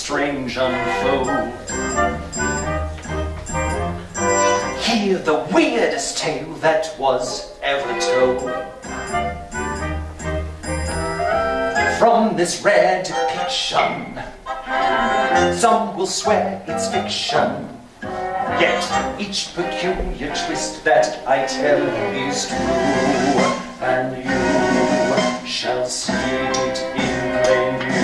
strange unfold. Hear the weirdest tale that was ever told. From this rare depiction, some will swear it's fiction, yet each peculiar twist that I tell is true, and you shall see it in plain view.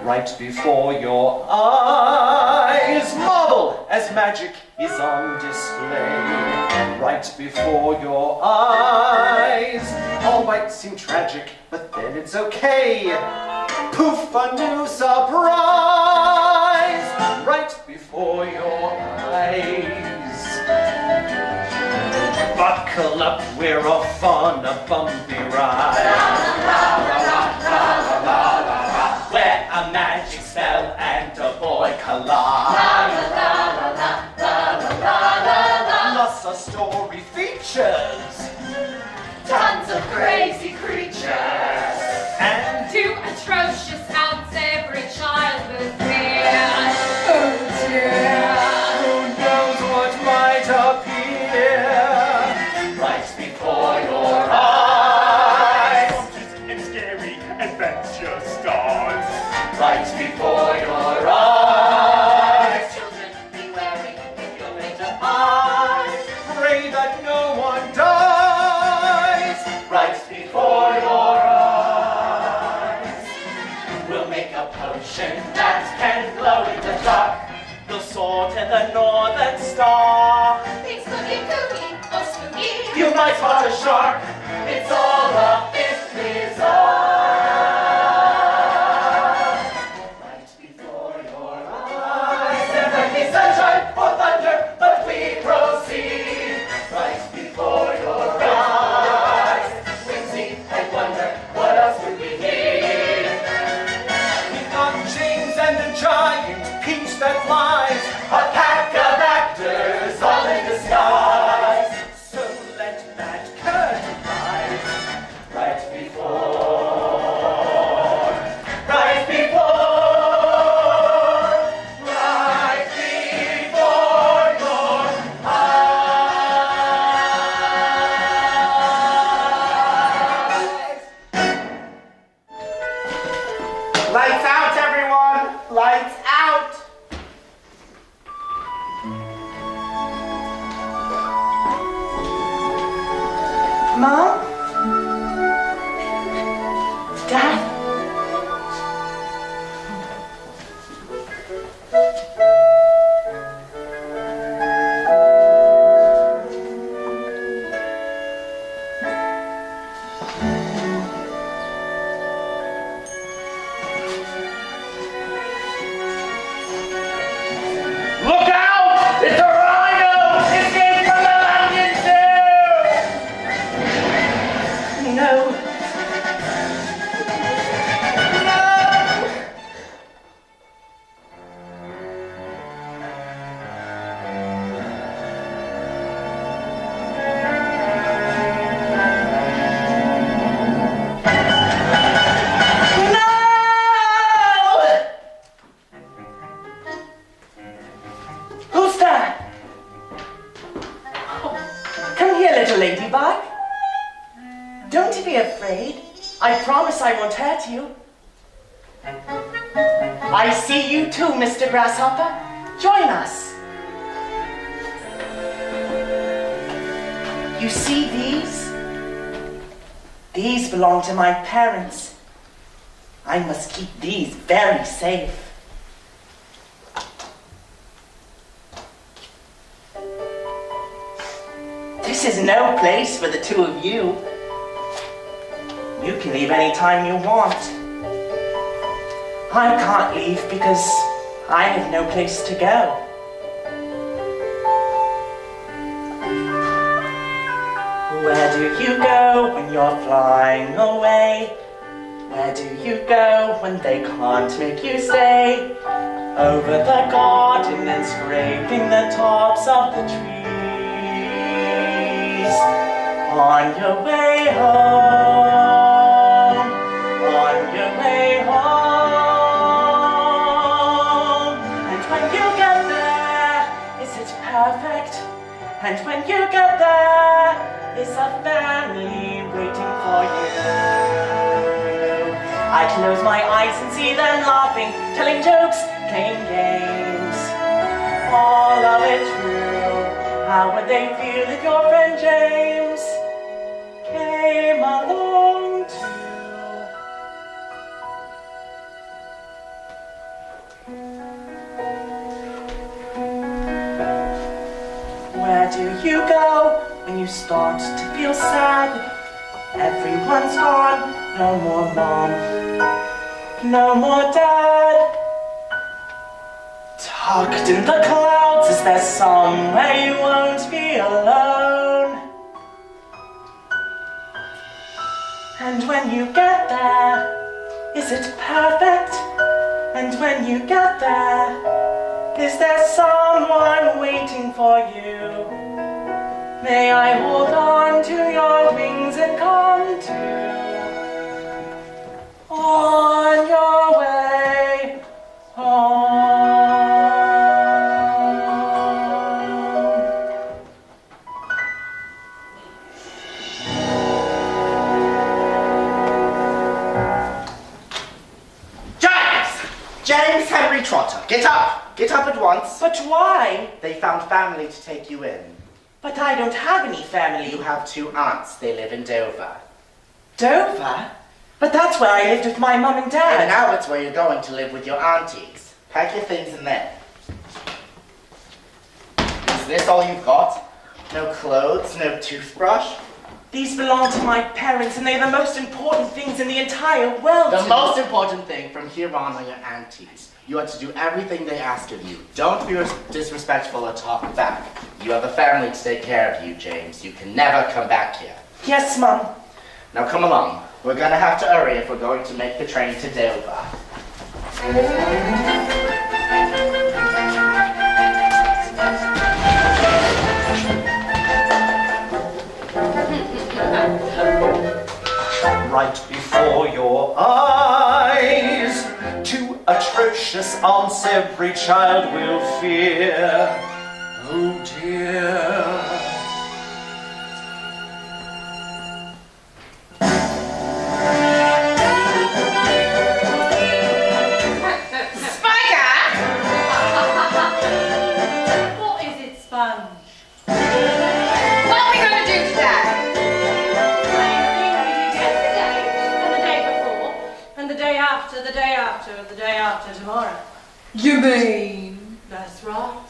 Right before your eyes, marvel as magic is on display. Right before your eyes, all might seem tragic, but then it's okay. Poof, a new surprise right before your eyes. Buckle up, we're off on a bumpy ride, where a magic spell and a boy collide. Plus our story features tons of crazy creatures and two atrocious outs every childhood fear. Oh dear. who knows what might appear right before your eyes. And scary adventure starts Right before your eyes. Children, be wary if you're made of I pray that no one dies right before your eyes. We'll make a potion that can glow in the dark. We'll soar to the northern star. things cookie cookie or spooky. You might spot a shark. It's all a bit bizarre. Right before your eyes. There might be sunshine or thunder, but we proceed. Right before your eyes. Whimsy and wonder, what else would we need? We've got James and a giant peach that flies. A pack of actors all in disguise. So let that curtain rise. Right before, right before, right before your eyes. Lights out, everyone! Lights out! Mom? Dad? Look out! It's a rhino! Escape from the London Zoo! No. No! No! Who's that? Oh, come here, little ladybug. Don't be afraid. I promise I won't hurt you. I see you too, Mr. Grasshopper. Join us. You see these? These belong to my parents. I must keep these very safe. This is no place for the two of you. You can leave any time you want. I can't leave because I have no place to go. Where do you go when you're flying away? Where do you go when they can't make you stay? Over the garden and scraping the tops of the trees. On your way home, on your way home. And when you get there, is a family waiting for you. I close my eyes and see them laughing, telling jokes, playing games. All of it true. How would they feel if your friend James came along too? Where do you go when you start to feel sad? Everyone's gone, no more mom, no more dad. Tucked in the clouds, is there somewhere you won't be alone? And when you get there, is it perfect? And when you get there, is there someone waiting for you? May I hold on to your wings and come to on your way home. James Henry Trotter, get up! Get up at once. But why? They found family to take you in. But I don't have any family. You have 2 aunts. They live in Dover. Dover? But that's where I lived with my mum and And dad. now it's where you're going to live with your aunties. Pack your things in there. Is this all you've got? No clothes, no toothbrush? These belong to my parents, and they're the most important things in the entire world. The to most me. important thing from here on are your aunties. You are to do everything they ask of you. Don't be disrespectful or talk back. You have a family to take care of you, James. You can never come back here. Yes, Mum. Now come along. We're gonna have to hurry if we're going to make the train to Dover. Right before your eyes, 2 atrocious aunts every child will fear. Oh dear. Spiker! What is it, Sponge? What are we going to do today? Same thing we did yesterday, and the day before, and the day after, the day after, and the day after tomorrow. You mean? That's right.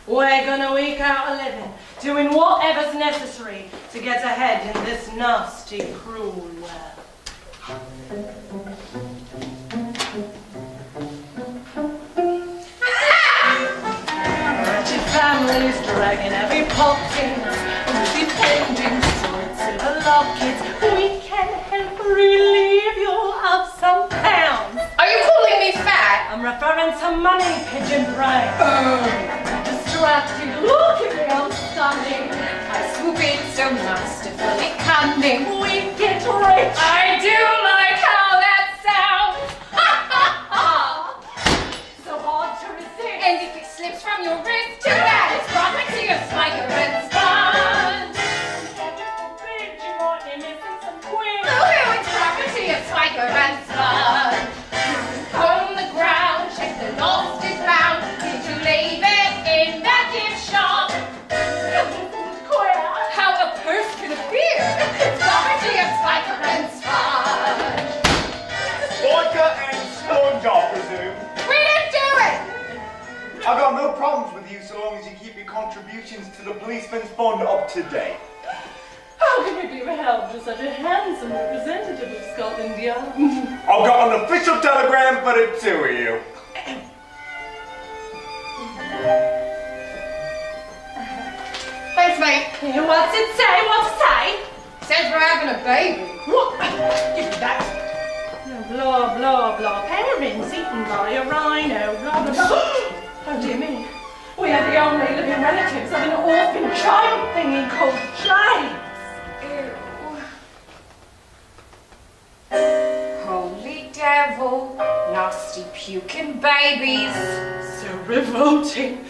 We're gonna eke out a living, doing whatever's necessary to get ahead in this nasty, cruel world. Wretched families dragging every pocket, depending swords to the lockets. We can help relieve you of some pounds. Are you calling me fat? I'm referring to money, pigeon brain. Distracted, look at me, I'm stunning. I swoop in so masterfully cunning. We get rich. I do like how that sounds. So hard to resist. And if it slips from your wrist, too bad. It's property of Spiker and Sponge. Heaven forbid you might be missing some queens. Boo-hoo, it's property of Spiker and Sponge. On the ground, check the lost is found. Did you leave it in that gift shop? Queer. How a purse can appear. It's property of Spiker and Sponge. Vodka and sponge, I presume. We didn't do it. I've got no problems with you so long as you keep your contributions to the policeman's fund up to date. How can we be of help to such a handsome representative of Scotland Yard? I've got an official telegram for the 2 of you. Thanks, mate. What's it say? What's it say? Says we're having a baby. What? Give me that. Blah, blah, blah. Parents eaten by a rhino. Blah, blah, blah. Oh, dear me. We are the only living relatives of an orphan child thingy called James. Holy devil, nasty puking babies. So revolting.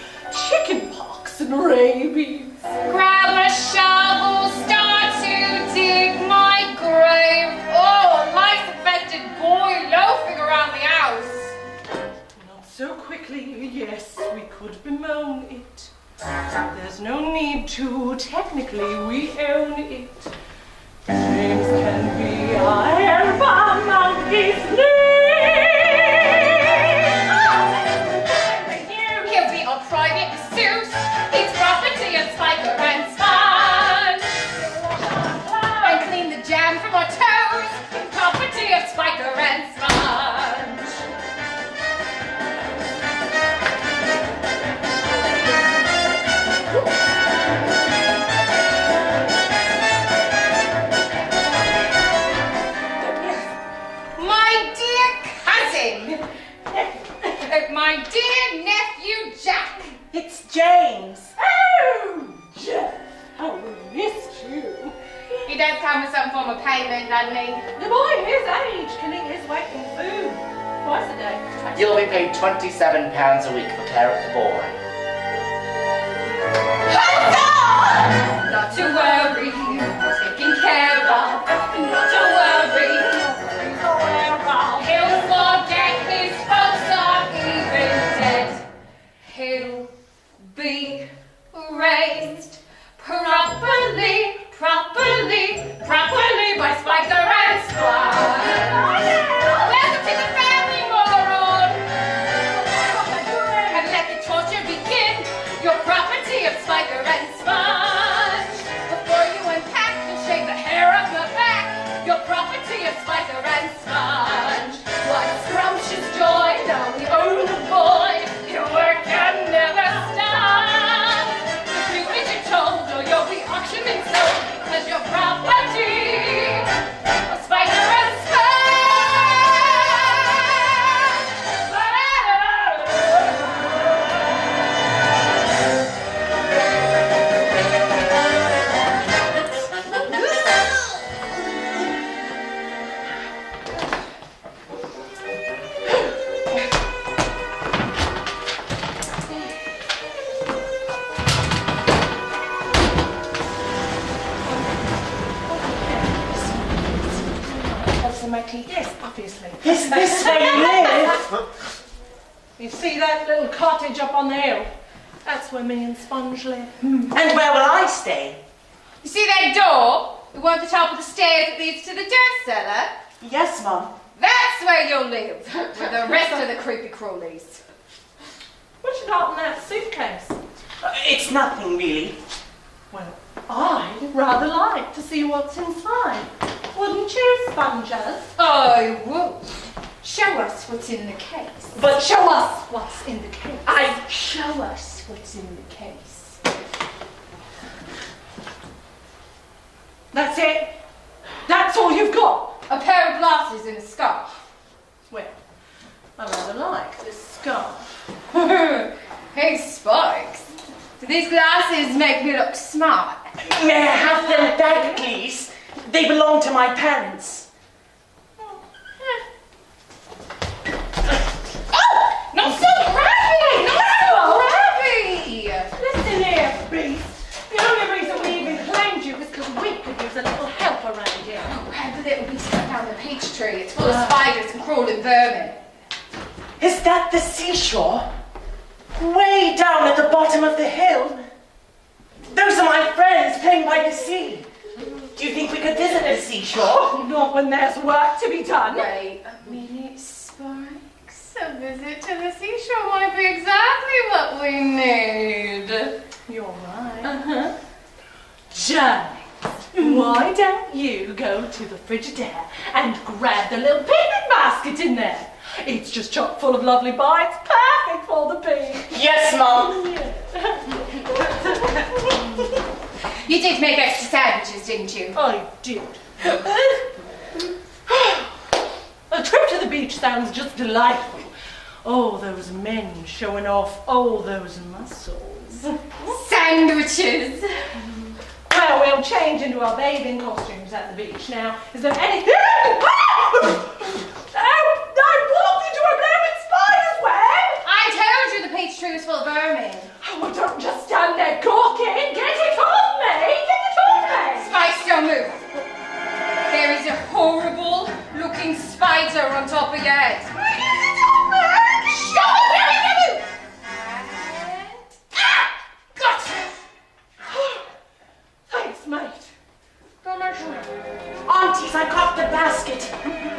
Chicken pox and rabies. Grab a shovel, start to dig my grave. Oh, life's affected boy loafing around the house. Not so quickly. Yes, we could bemoan it. There's no need to. Technically, we own it. James can be a help on monkey's He'll be on private pursuit. He's property of Spiker and Sponge. And clean the jam from our toes. Property of Spiker and Sponge. My dear cousin. My dear nephew Jack. It's James. Oh, Jeff, how we missed you. He does come with some form of payment, doesn't he? The boy his age can eat his weight in food twice a day. You'll be paid £27 a week for care of the boy. Not to worry, taken care of. Not to worry, he'll forget his folks are even dead. He'll be raised properly by Spiker and Sponge. Welcome to the family, moron. And let the torture begin. Your property of Spiker and Sponge. Before you unpack and shave the hair off your back. Your property of Spiker and Sponge. What scrumptious joy, now we own the boy. Your work can never stop. So do as you're told, or you'll be auctioned and sold. Because your property of Spiker and my teeth. Yes, obviously. Is this where you live? You see that little cottage up on the hill? That's where me and Sponge live. And where will I stay? You see that door? The one at the top of the stairs that leads to the dirt cellar? Yes, Mum. That's where you'll live, with the rest of the creepy crawlies. What you got in that suitcase? It's nothing, really. Well, I'd rather like to see what's inside. Wouldn't you, Sponges? I would. Show us what's in the case. But show us what's in the case. Show us what's in the case. That's it? That's all you've got? A pair of glasses and a scarf. Well, I rather like this scarf. Hey, Spikes. Do these glasses make me look smart? May I have them back, please? They belong to my parents. Not so grabby! Not so grabby! Listen here, beast. The only reason we even claimed you was because we could use a little help around here. Grab the little beast cut down the peach tree. It's full of spiders and crawling vermin. Is that the seashore? Way down at the bottom of the hill? Those are my friends playing by the sea. Do you think we could visit the seashore? Not when there's work to be done. Wait a minute, Sparks. A visit to the seashore might be exactly what we need. You're right. James, why don't you go to the Frigidaire and grab the little picnic basket in there? It's just chock full of lovely bites, perfect for the beach. Yes, Mum. You did make extra sandwiches, didn't you? I did. A trip to the beach sounds just delightful. Oh, those men showing off all those muscles. Sandwiches! Well, we'll change into our bathing costumes at the beach now. Is there any... I walked into a blooming spider's web! I told you the peach tree was full of vermin. Oh, don't just stand there gawking. Get it scared. Shut up, Harry! Gotcha! Thanks, mate. Aunties, I got the basket.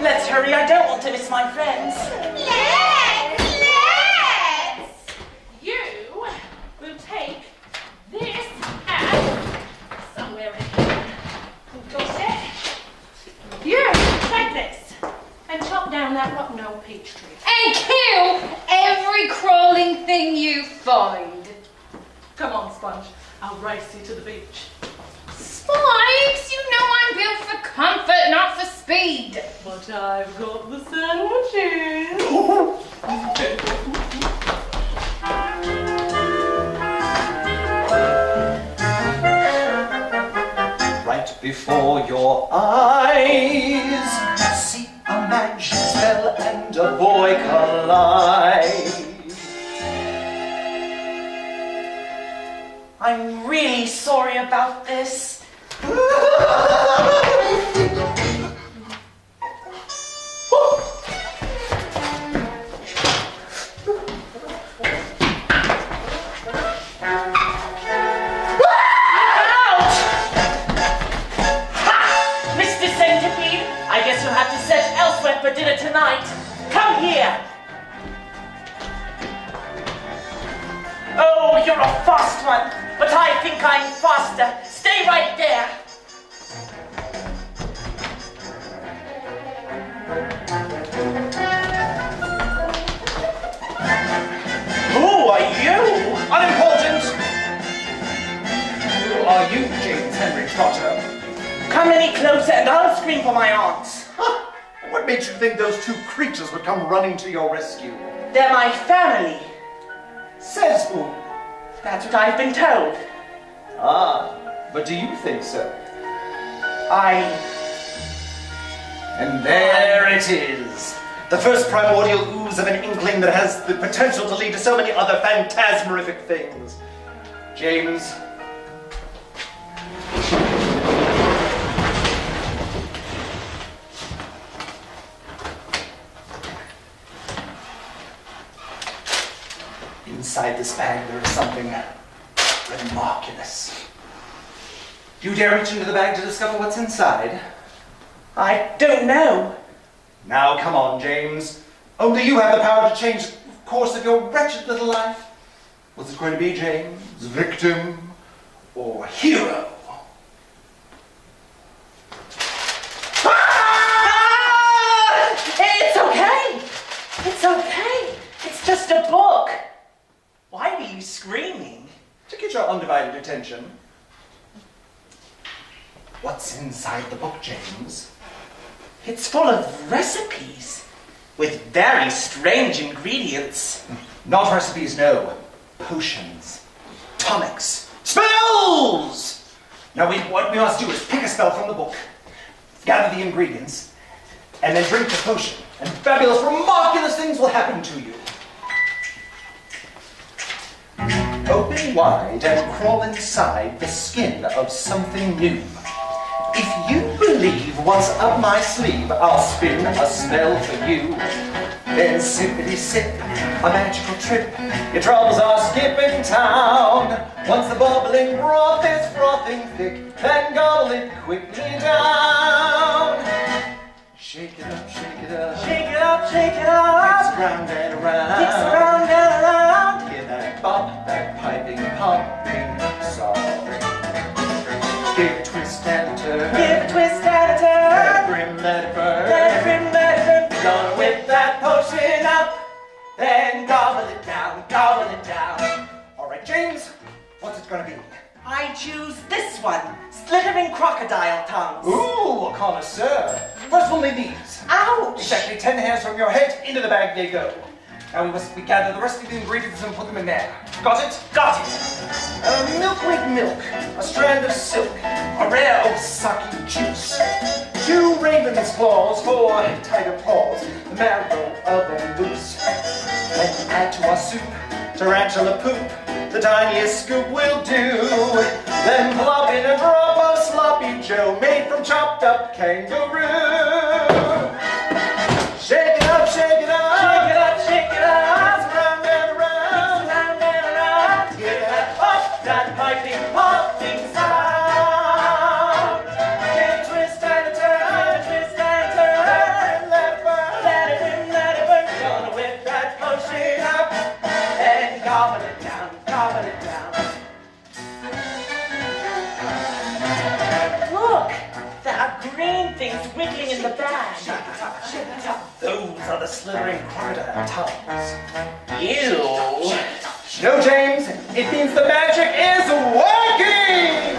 Let's hurry, I don't want to miss my friends. Let's! You will take this hat somewhere in here. Got it? You take this and chop down that rotten old peach tree. And kill every crawling thing you find. Come on, Sponge. I'll race you to the beach. Spikes, you know I'm built for comfort, not for speed. But I've got the sandwiches. Right before your eyes, see a magic spell and a boy collide. I'm really sorry about this. Mr. Centipede, I guess you'll have to search elsewhere for dinner tonight. Come here. Oh, you're a fast one, but I think I'm faster. Stay right there. Who are you? Unimportant! Who are you, James Henry Trotter? Come any closer and I'll scream for my aunts. Huh. What made you think those two creatures would come running to your rescue? They're my family. Says who? That's what I've been told. Ah, but do you think so? And there it is. The first primordial ooze of an inkling that has the potential to lead to so many other phantasmerific things. James. Inside this bag there is something remarkulous. Do you dare reach into the bag to discover what's inside? I don't know. Now, come on, James. Only you have the power to change the course of your wretched little life. What's it going to be, James? Victim or hero? Ah! It's okay. It's okay. It's just a book. Why are you screaming? To get your undivided attention. What's inside the book, James? It's full of recipes with very strange ingredients. Not recipes, no. Potions. Tonics. Spells! Now, what we must do is pick a spell from the book, gather the ingredients, and then drink the potion. And fabulous, remarkulous things will happen to you. Open wide and crawl inside the skin of something new. If you believe what's up my sleeve, I'll spin a spell for you. Then sippity sip, a magical trip. Your troubles are skipping town. Once the bubbling broth is frothing thick, then gobble it quickly down. Shake it up, shake it up. Shake it up, shake it up. Mix around and around. Mix around and around. Hear that bop, that piping, popping song. Give a twist and a turn. Give a twist and a Let it turn. brim, let it burn. Let it brim, let it burn. Gonna whip that potion up, then gobble it down, gobble it down. All right, James, what's it gonna be? I choose this one. Slithering crocodile tongues. Ooh, a connoisseur. First we'll need these. Ouch! Exactly 10 hairs from your head, into the bag they go. Now we gather the rest of the ingredients and put them in there. Got it? Got it. Milkweed milk, a strand of silk, a rare Osaki juice, 2 raven's claws for tiger paws, the marrow of a moose. Then add to our soup tarantula poop, the tiniest scoop will do. Then plop in a drop of sloppy joe made from chopped up kangaroo. Shake it up, shake that piping, popping sound. Give a twist and a turn, a twist and a turn. Let it burn, let it in, let it burn. Gonna whip that potion up and gobble it down, gobble it down. Look, there are green things wiggling in the bag. Those are the slithering crocodile tongues. Ew. No, James, it means the magic is working!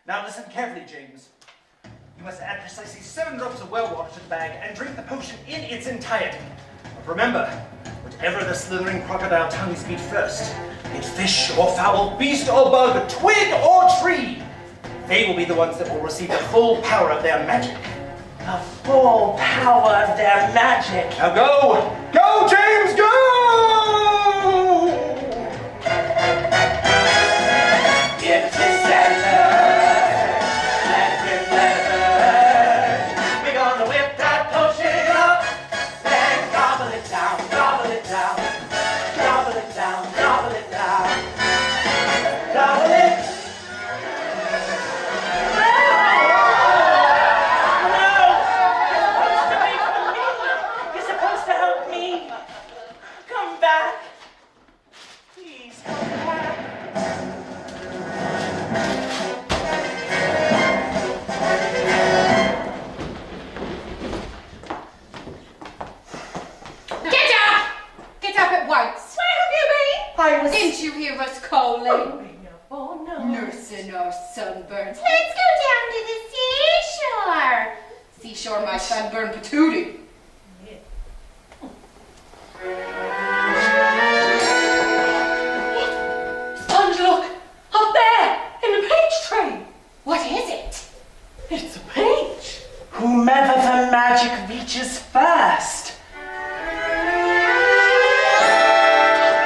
Now listen carefully, James. You must add precisely 7 drops of well water to the bag and drink the potion in its entirety. But remember, whatever the slithering crocodile tongues meet first, be it fish or fowl, beast or bug, twig or tree, they will be the ones that will receive the full power of their magic. The full power of their magic. Now go! Go, James, go! Give a twist and a turn. Let it rip, let it burn. We're gonna whip that potion up and gobble it down, gobble it down, gobble it down, gobble it down, gobble it. No! You're supposed to help me. Come back. Please come back. Get up! Get up at once. Where have you been? Didn't you hear us calling? Oh, no. Nursing our sunburns. Let's go down to the seashore. Seashore, my sunburn patootie. Sponge, look! Up there! In the peach tree! What is it? It's a peach! Whomever the magic reaches first.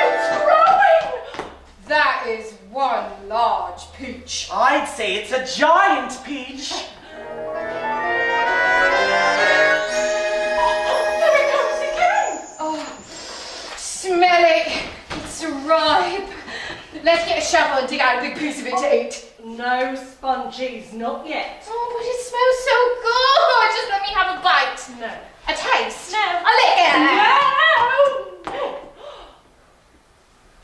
It's growing! That is one large peach. I'd say it's a giant peach. There it comes again! Oh, smell it. It's ripe. Let's get a shovel and dig out a big piece of it to eat. No sponges, not yet. Oh, but it smells so good. Just let me have a bite. No. A taste. No. A lick.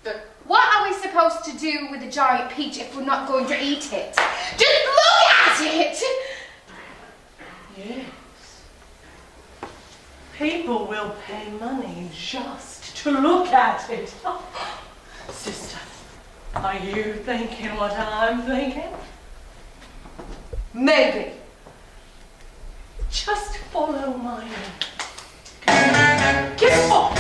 No! What are we supposed to do with a giant peach if we're not going to eat it? Just look at it. Yes. People will pay money just to look at it. Sister, are you thinking what I'm thinking? Maybe. Just follow my lead. Get off!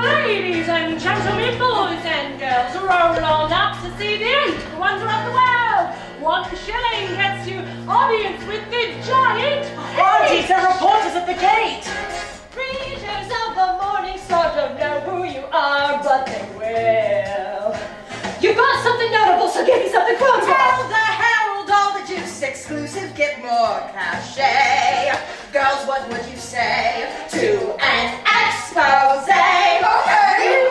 Ladies and gentlemen, boys and girls, roll on up to see the 8th wonder of the world. 1 shilling gets you audience with the giant Aunties, there are reporters at the gate. Readers of the morning star don't know who you are, but they will. You've got something notable, so give me something quotable. Tell the Herald all the juice, exclusive, get more cachet. Girls, what would you say to an expose? Okay.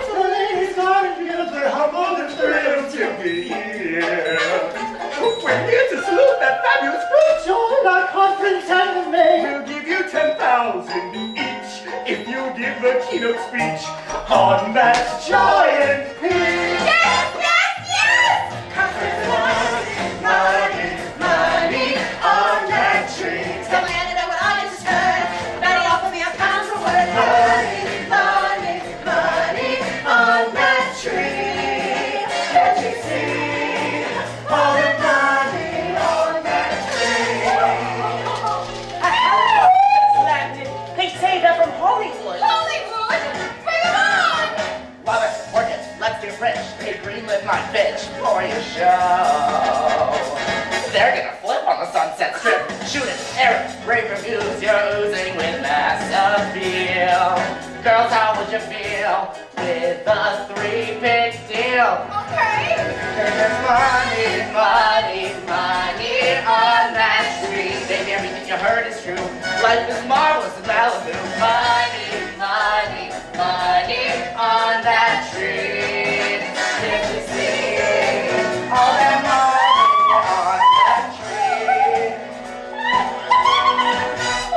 The ladies gonna feel they're humbled and thrilled to be here. We're here to salute that fabulous creature. Our conference and the May will give you 10,000 each. if you give the keynote speech on that giant peach. Yes, yes, yes! Money, money on that tree. Tell my Anna what I just heard. Betty offered me £1 per word. Money, money, money on that tree. Can't you see all the money on that tree? Landed. They say they're from Hollywood. Hollywood! Bring 'em on! Love it, work it, let's get rich. Hey, greenlit my bitch for your show. They're gonna flip on the Sunset Strip. Shoot it, air it, rave reviews. You're oozing with mass appeal. Girls, how would you feel with a 3-pick deal? Okay. There's money, money, money on that tree. Baby, everything you heard is true. Life is marvelous in Malibu. Money, money, money on that tree. Can't you see all that money on that tree?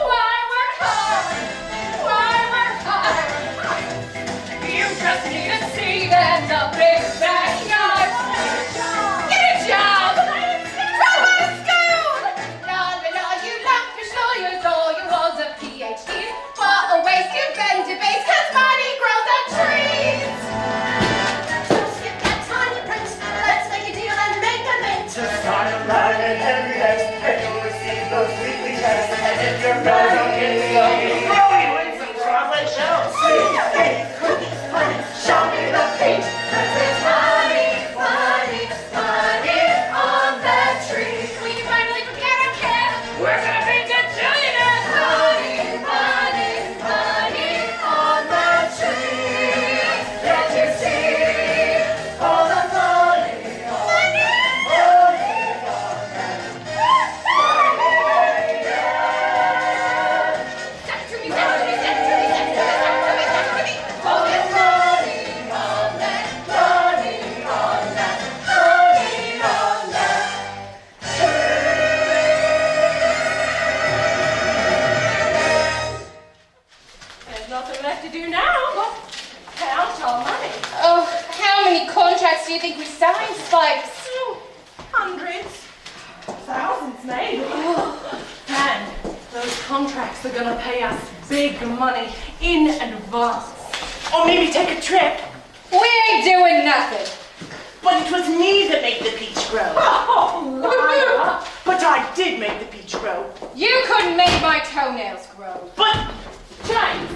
Why work hard? Why work hard? You just need a seat and a big backyard. Get a job. Drop out of school. La la la, you laugh your lawyers, all you hold a PhD. What a waste you've been debates, 'cause money grows on trees. So skip that tiny print. Let's make a deal and make a mint. Just sign a line and every next, and you'll receive those weekly texts. And if you're broke, don't get so growing with some chocolate shells. Hey, cookie, honey, show me the peach. There's money, money, money on that tree. We can finally forget our care. We're gonna be gajillionaires. Money, money, money on that tree. Can't you see all the money on Send it to me, send it to me, send it to me, send it to me, send it to me, send it to me. all the money on that, money on that, money on that. There's nothing left to do now but count our money. Oh, how many contracts do you think we signed, Spikes? Hundreds, thousands maybe. And those contracts are gonna pay us big money in advance. Or maybe take a trip. We ain't doing nothing. But it was me that made the peach grow. Oh, liar. But I did make the peach grow. You couldn't make my toenails grow. But James,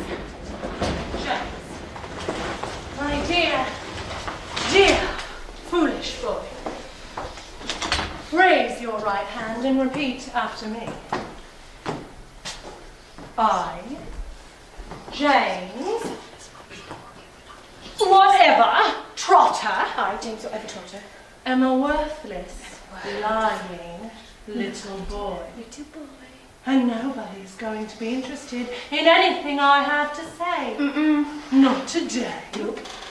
my dear, dear, foolish boy, raise your right hand and repeat after me. I, James, whatever, Trotter, I, James, whatever, Trotter. am a worthless, lying little boy. Little boy. And nobody's going to be interested in anything I have to say. Not today.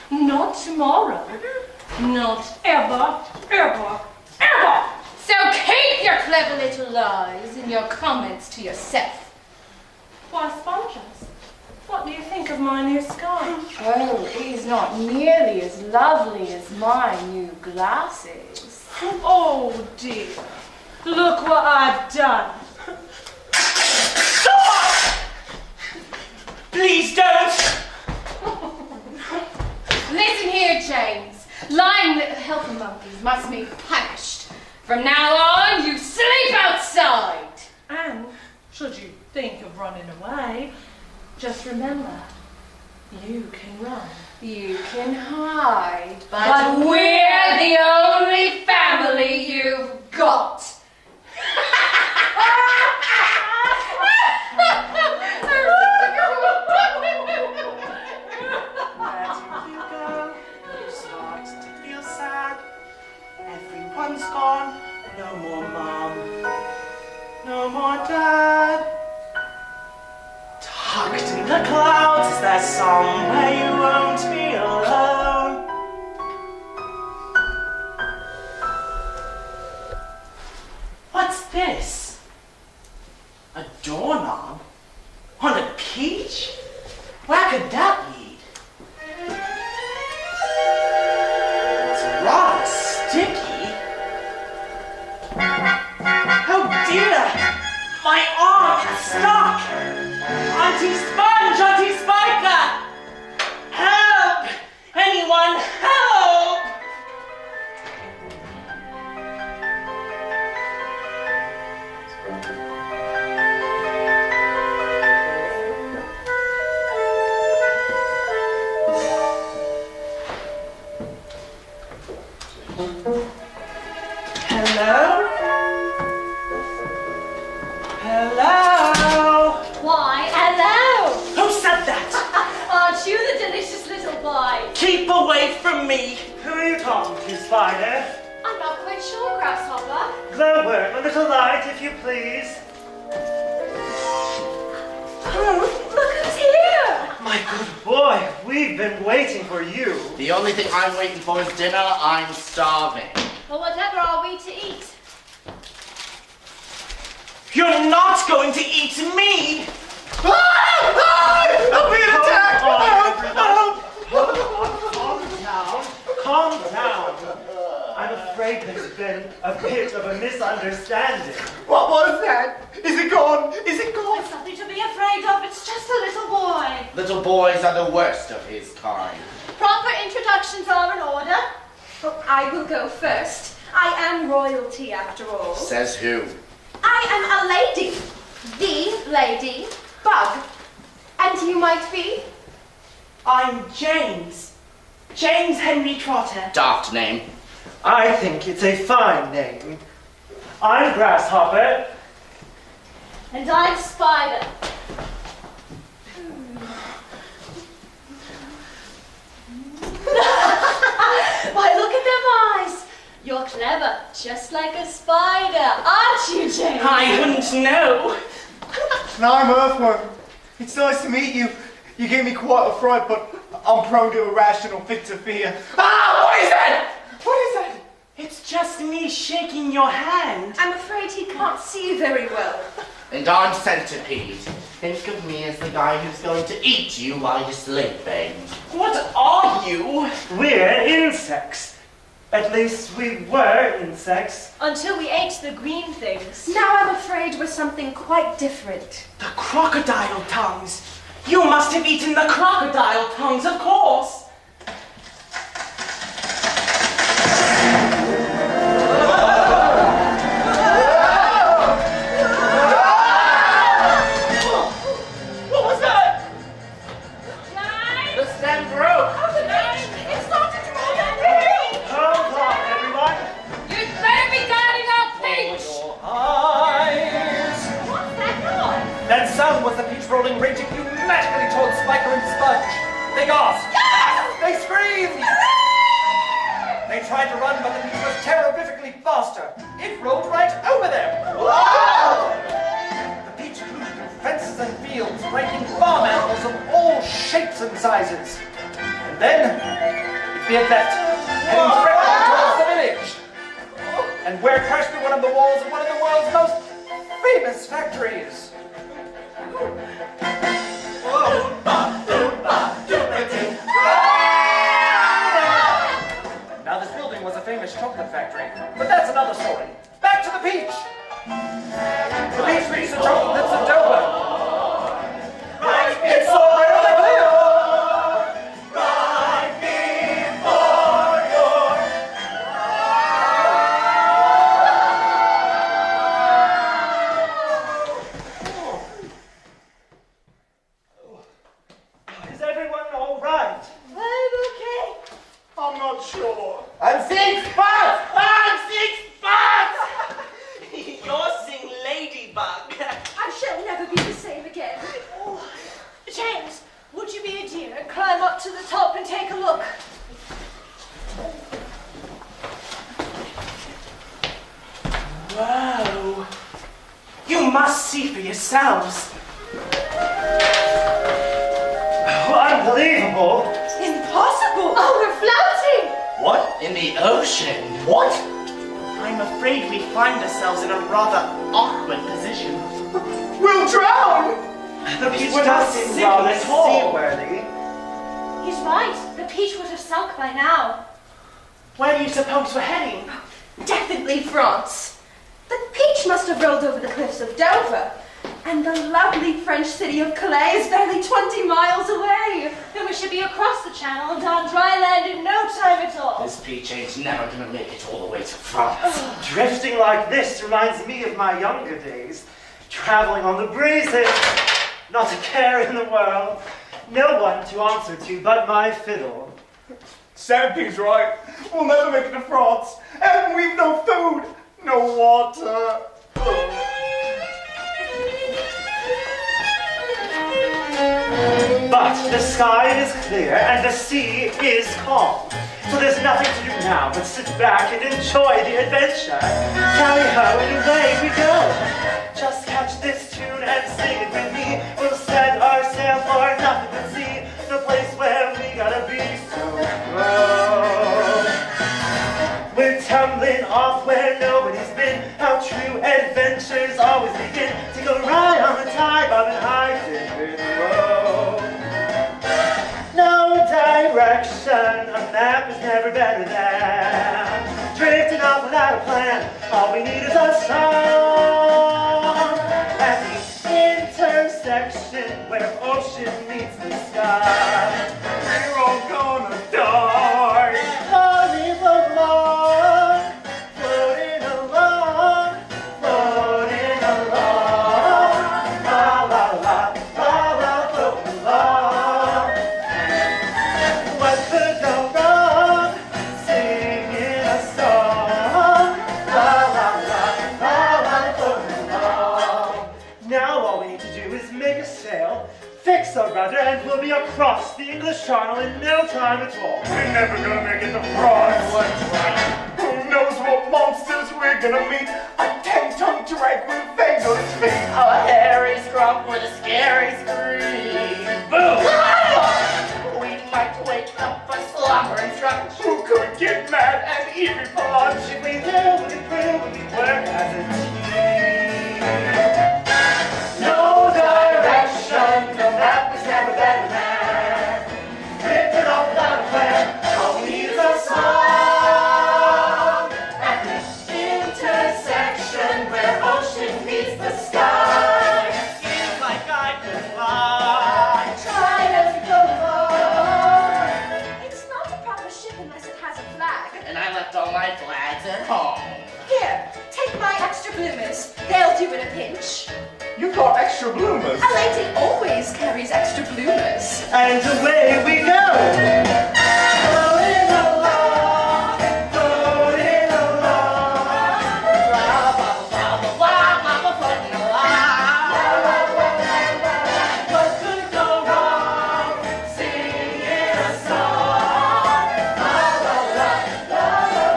Not tomorrow. Not ever, ever, ever. So keep your clever little lies and your comments to yourself. Why, Sponges, what do you think of my new scarf? Oh, it is not nearly as lovely as my new glasses. Oh dear, look what I've done. please don't. Listen here, James. Lying little helper monkeys must be punished. From now on, you sleep outside. And should you think of running away, just remember, you can run. You can hide, but we're the only family you've got. Where do you go? You start to feel sad. Everyone's gone. No more mom. No more dad. Tucked in the clouds is there somewhere you won't be alone. What's this? A doorknob? On a peach? Where could that lead? It's rather sticky. Oh dear! My arm is stuck! Auntie Sponge! Auntie Spiker! Help! Anyone help! Hello? Hello? Why, hello! Who said that? Aren't you the delicious little boy? Keep away from me! Who are you talking to, Spider? I'm not quite sure, Grasshopper. Clover, a little light, if you please. Oh, look who's here! My good boy, we've been waiting for you. The only thing I'm waiting for is dinner. I'm starving. Well, whatever are we to eat? You're not going to eat me! I'm being attacked! Calm down. I'm afraid there's been a bit of a misunderstanding. What was that? Is it gone? Is it gone? It's nothing to be afraid of. It's just a little boy. Little boys are the worst of his kind. Proper introductions are in order. Well, I will go first. I am royalty after all. Says who? I am a lady. The Lady Bug. And you might be? I'm James. James Henry Trotter. Daft name. I think it's a fine name. I'm Grasshopper. And I'm Spider. Why, look at them eyes. You're clever, just like a spider, aren't you, James? I wouldn't know. And I'm Earthworm. It's nice to meet you. You gave me quite a fright, but I'm prone to irrational fits of fear. Ah! What is that? What is that? It's just me shaking your hand. I'm afraid he can't see you very well. And I'm Centipede. Think of me as the guy who's going to eat you while you're sleeping. What are you? We're insects. At least we were insects. Until we ate the green things. Now I'm afraid we're something quite different. The crocodile tongues. You must have eaten the crocodile tongues, of course. What was that? The stem broke. It's starting to move. Hold on, everyone. You'd better be guarding our peach. Eyes. What's that noise? That sound was the peach rolling raging pneumatically towards Spiker and Sponge. They gasped. They screamed. They tried to run, but the peach was terrifically faster. It rolled right over them. The peach flew through fences and fields, breaking farm animals of all shapes and sizes. And then it veered left, heading directly towards the village. And where it crashed through one of the walls of one of the world's most famous factories. Now this building was a famous chocolate factory, but that's another story. Back to the peach! The peach reached the chocolates of Dover. It's all right over there! Right before your Is everyone all right? I'm okay. I'm not sure. I'm seeing spots! I'm seeing spots! You're seeing Ladybug. I shall never be the same again. Oh, James, would you be a dear and climb up to the top and take a look? Whoa. You must see for yourselves. Unbelievable. Impossible! Oh, we're floating! What? In the ocean? What? I'm afraid we find ourselves in a rather awkward position. We'll drown! The peach We're not does seem sinking rather at tall. seaworthy. He's right. The Peach would have sunk by now. Where do you suppose we're heading? Definitely France. The Peach must have rolled over the cliffs of Dover. And the lovely French city of Calais is barely 20 miles away. Then we should be across the channel and on dry land in no time at all. This peach ain't never gonna make it all the way to France. Drifting like this reminds me of my younger days. Traveling on the breezes. Not a care in the world. No one to answer to but my fiddle. Sandy's right. We'll never make it to France. And we've no food, no water. But the sky is clear and the sea is calm. So there's nothing to do now but sit back and enjoy the adventure. Tally ho and away we go. Just catch this tune and sing it with me. We'll set our sail for nothing but sea. The place where we gotta be so low. We're tumbling off where nobody's been. How true adventures always begin. Take a ride on the tide, bobbing high, dipping low. No direction, a map is never better than drifting off without a plan. All we need is a song. At the intersection where ocean meets the sky, We're all gonna die. floating along, floating along, floating along, la la la, la la, floating along. What could go wrong? Singing a song, la la la, la la, floating along. Now all we need to do is make a sail, fix our rudder, and we'll be across the English Channel in no time at all. We're never gonna make it to France. Who knows what monsters we're gonna meet? A 10-ton drag with fangs on its feet. Oh, a hairy scrump with a scary scream. Boom! We might wake up a slumbering truck. Who could get mad and eat me for lunch? If we do, we prove we work as a team. No direction, the map is never better than drifting off without a plan. All we need is a song. At the intersection where ocean meets the sky, feels like I could fly. Try as you go far. It's not a proper ship unless it has a flag. And I left all my flags at home. Here, take my extra bloomers. They'll do in a pinch. You've got extra bloomers. A lady always carries extra bloomers. And away we go! Floating along, floating along. Blah, blah, blah, blah, blah, blah, blah, floating along. What could go wrong? Singing a song. La la la, la la,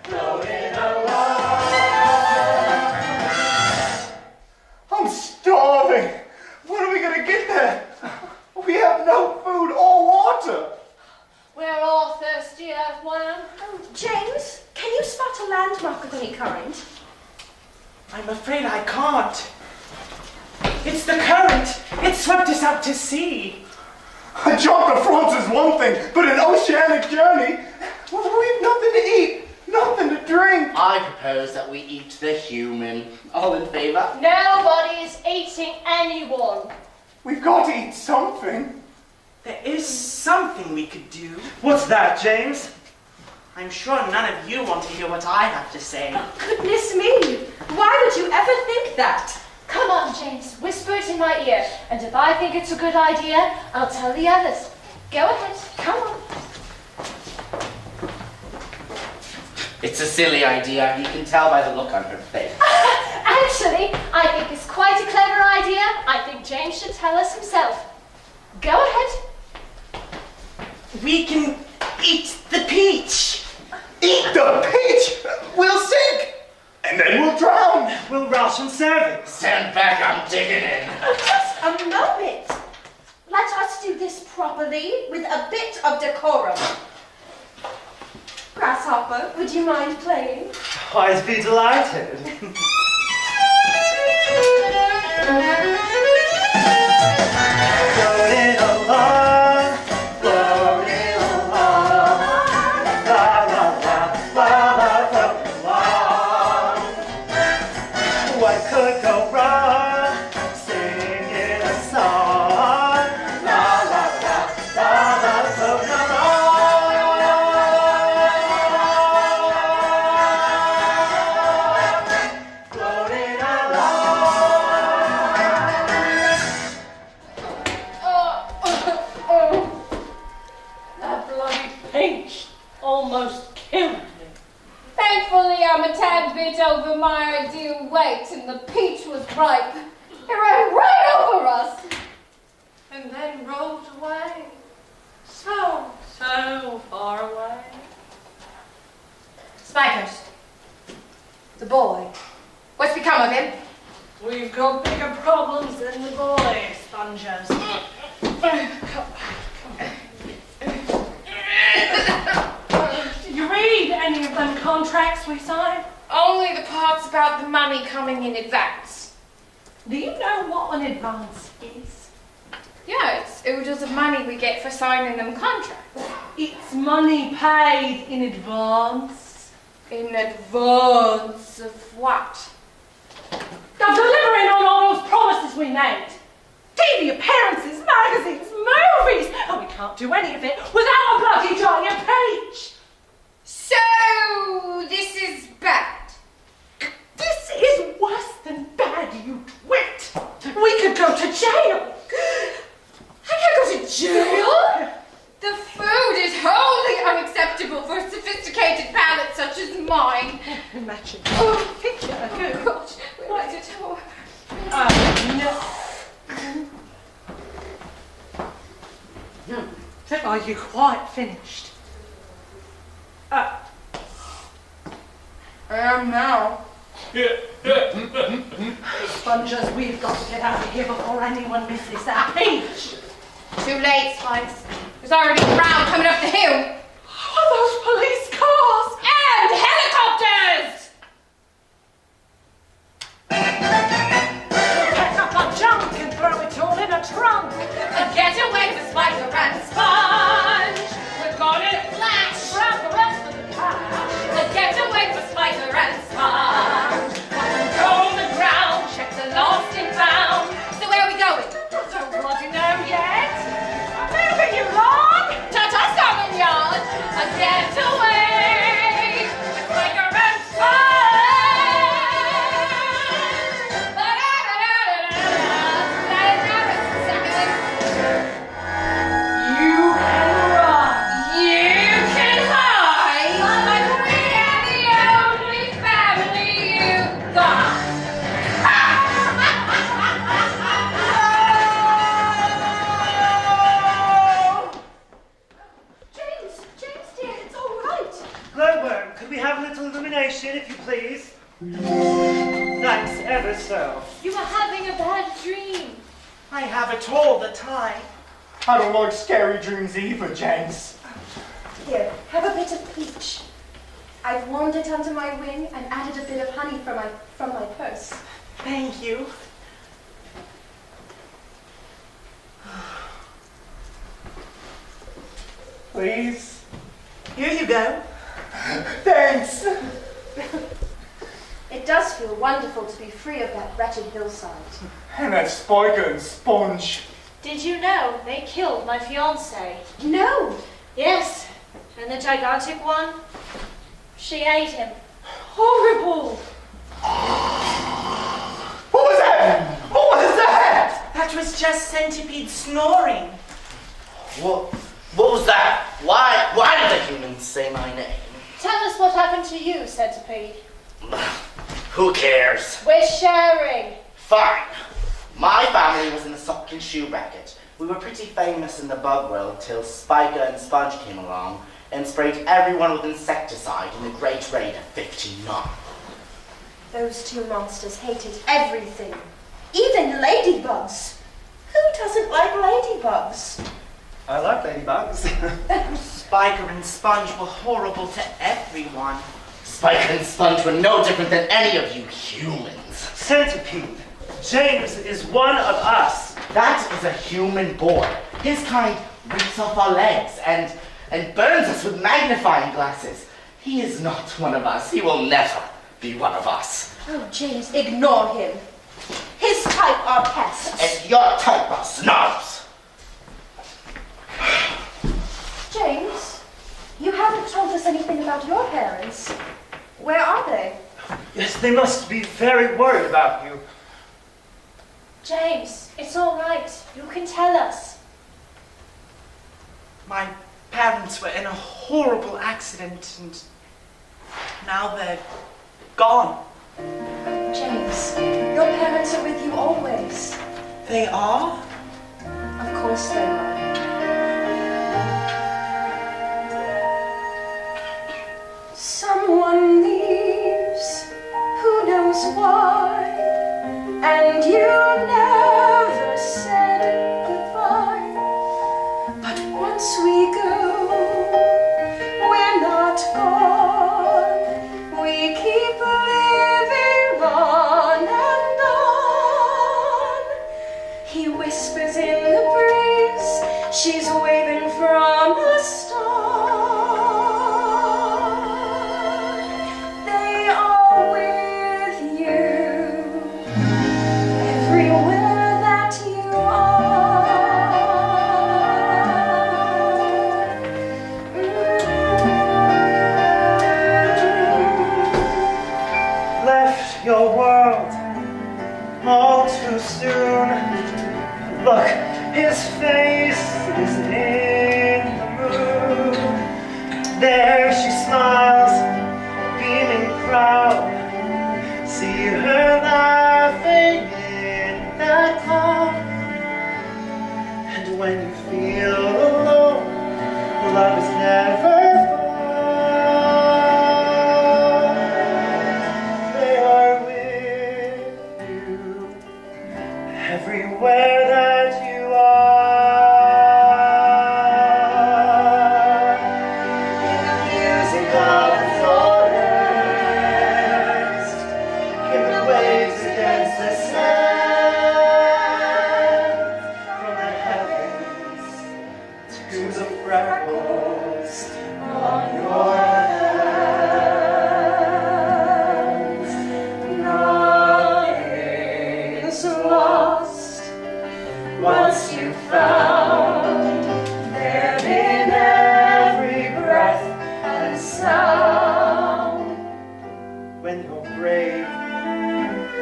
floating along. I'm starving. When are we gonna get there? We have no food or water. We're all thirsty, Earthworm. Oh, James, can you spot a landmark of any kind? I'm afraid I can't. It's the current. It swept us out to sea. A jaunt to France is one thing, but an oceanic journey? Well, we've nothing to eat, nothing to drink. I propose that we eat the human. All in favor? Nobody's eating anyone. We've got to eat something. There is something we could do. What's that, James? I'm sure none of you want to hear what I have to say. Goodness me! Why would you ever think that? Come on, James, whisper it in my ear, and if I think it's a good idea, I'll tell the others. Go ahead, come on. It's a silly idea. You can tell by the look on her face. Actually, I think it's quite a clever idea. I think James should tell us himself. Go ahead. We can eat the peach. Eat the peach! We'll sink! And then we'll drown! We'll ration servings. Stand back, I'm digging in. Just a moment. Let us do this properly with a bit of decorum. Grasshopper, would you mind playing? I'd be delighted. Floating along, floating along, la la la, la la floating along. What could go wrong? Singing a song, la la la, la la floating along, floating That bloody peach almost killed me. Thankfully, I'm a tad bit over my ideal weight, and the peach was ripe. It ran right over us. And then rolled away. So far away. Spikers. The boy. What's become of him? We've got bigger problems than the boy, Spongers. Did you read any of them contracts we signed? Only the parts about the money coming in advance. Do you know what an advance is? Yeah, it's oodles of money we get for signing them contracts. It's money paid in advance. In advance of what? Of delivering on all those promises we made. TV appearances, magazines, movies. And we can't do any of it without a bloody giant peach. So, this is bad. This is worse than bad, you twit. We could go to jail. I can't go to jail? The food is wholly unacceptable for a sophisticated palate such as mine. Imagine. Oh, Picture a good. gosh, where did I get home? No. Are you quite finished? I am now. Spongers, we've got to get out of here before anyone misses that peach. Too late, Spikes. There's already a crowd coming up the hill. Oh, those police cars! And helicopters! Pick up our junk and throw it all in a trunk. A getaway for Spiker and Sponge. We're gonna flash. Grab the rest of the cash. A getaway for Spiker and Sponge. Go on the ground, check the lost and found. So where are we going? I don't bloody know yet. Moving you long. Ta-ta, Scotland Yard. A getaway for Spiker and You can run. You can hide, but we are the only family you've got. James dear, it's all right. Glowworm, could we have a little illumination, if you please? Thanks ever so. You were having a bad dream. I have it all the time. I don't like scary dreams either, James. Here, have a bit of peach. I've warmed it under my wing and added a bit of honey from my purse. Thank you. Please? Here you go. Thanks! It does feel wonderful to be free of that wretched hillside. And that Spiker and Sponge. Did you know they killed my fiancé? No! Yes. And the gigantic one? She ate him. Horrible. What was that? What was that? That was just Centipede snoring. What was that? Why did the humans say my name? Tell us what happened to you, Centipede. Who cares? We're sharing. Fine. My family was in the sock and shoe bracket. We were pretty famous in the bug world till Spiker and Sponge came along and sprayed everyone with insecticide in the Great Raid of 59. Those two monsters hated everything. Even ladybugs. Who doesn't like ladybugs? I like ladybugs. Spiker and Sponge were horrible to everyone. Spiker and Sponge were no different than any of you humans. Centipede, James is one of us. That is a human boy. His kind rips off our legs and burns us with magnifying glasses. He is not one of us. He will never be one of us. Oh, James, ignore him. His type are pests. And your type are snobs. James, you haven't told us anything about your parents. Where are they? Yes, they must be very worried about you. James, it's all right. You can tell us. My parents were in a horrible accident and now they're gone. James, your parents are with you always. They are? Of course they are. Someone leaves, who knows why, and you never said goodbye. But once we go, we're not gone. We keep living on and on. He whispers in the breeze, she's waving from a star. They are with you everywhere that you are. Left your world all too soon. Look, his face is in the moon. There she smiles, beaming proud. See her laughing in that cloud. And when you feel alone, love is never far. They are with you everywhere that you are. In the music of the forest, in the waves against the sand, from the heavens to the freckles on your hands. Nothing's lost once you found them in every breath and sound. When you're brave,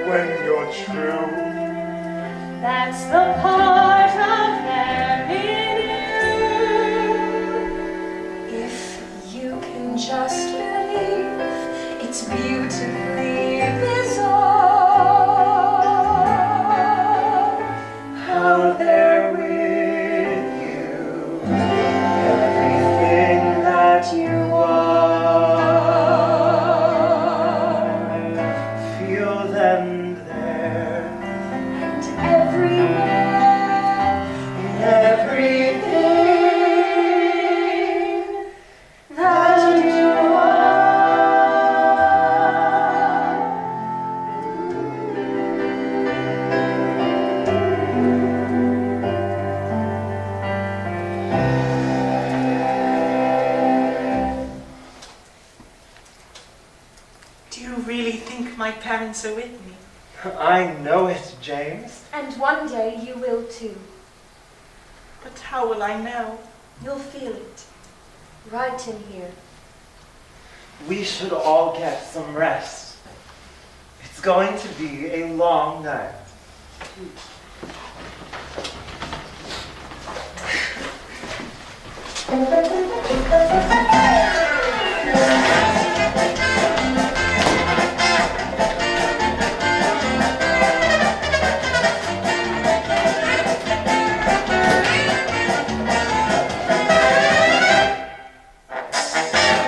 when you're true, That's the part of them in you. If you can just believe, it's beautifully bizarre how they're with you, everything that you are. Feel them there, and everywhere, in everything that you Do you really think my parents are with me? I know it, James. And one day you will too. But how will I know? You'll feel it. Right in here. We should all get some rest. It's going to be a long night.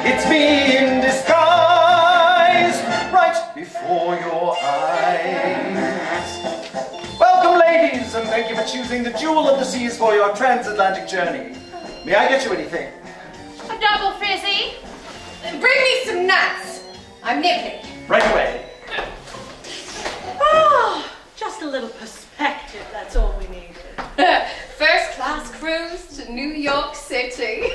It's me in disguise, right before your eyes. Welcome, ladies, and thank you for choosing the Jewel of the Seas for your transatlantic journey. May I get you anything? A bring me some nuts. I'm nipping. Right away. Oh, just a little perspective, that's all we needed. First class cruise to New York City.